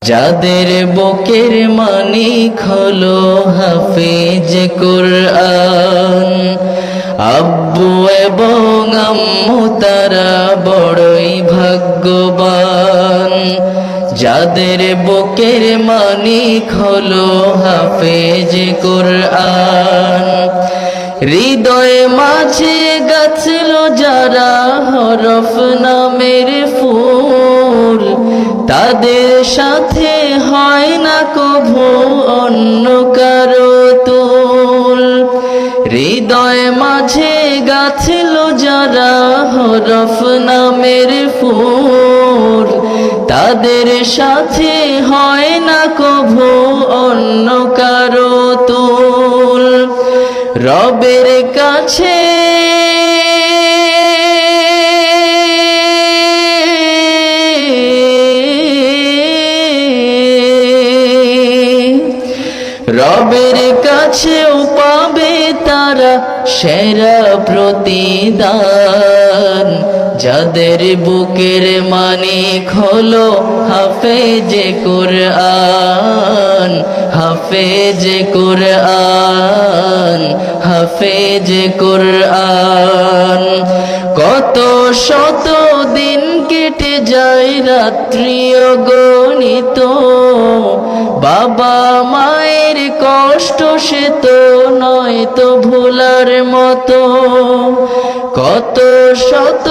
যাদের বুকের মানিক হলো হাফেজ কুরআন, আব্বু এবং আম্মু তারা বড়ই ভাগ্যবান। যাদের বুকের মানিক হলো হাফেজ কুরআন, হৃদয়ে মাঝে গাছল যারা হরফ নামের ফুল, তাদের সাথে হয় না কভু অন্য কারো তুল। হৃদয়ে মাঝে গাছল যারা হরফ নামের ফুল, তাদের সাথে হয় না কভু অন্য কারো তুল। রবের কাছে রবের কাছেও পাবে তারা সেরা প্রতিদান। যাদের বুকের মানিক হলো হাফেজ কুরআন, হাফেজ কুরআন, হাফেজ কুরআন। কত শত দিন কেটে যায় রাত্রি অগণিত, বাবা মায়ের কষ্ট সে তো নয় তো ভোলার মতো। কত শত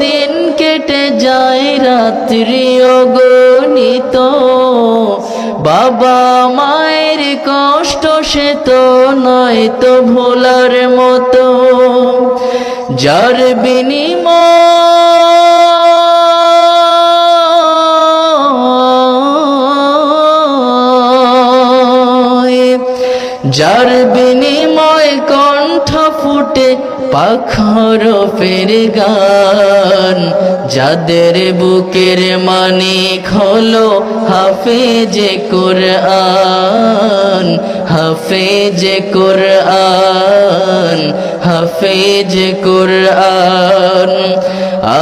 দিন কেটে যায় রাত্রি অগণিত, বাবা মায়ের কষ্ট সে তো নয় তো ভোলার মতো। যার বিনিময় কণ্ঠ ফুটে পাখর ফের গান। যাদের বুকের মানিক হলো হাফেজ কুরআন, হাফেজ কুরআন, হাফেজ কুরআন।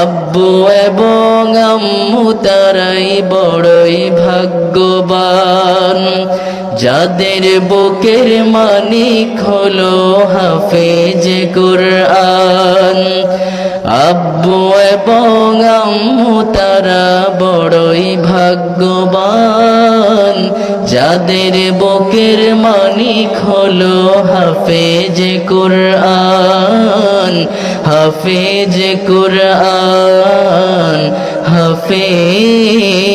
আব্বু এবং আম্মু তারাই বড়ই ভাগ্যবান। যাদের বুকের মানিক হলো হাফেজ কুরআন, আব্বু এবং আম্মু তারা বড়ই ভাগ্যবান। যাদের বুকের মানিক হলো হাফেজ কুরআন, হাফেজ কুরআন, হাফেজ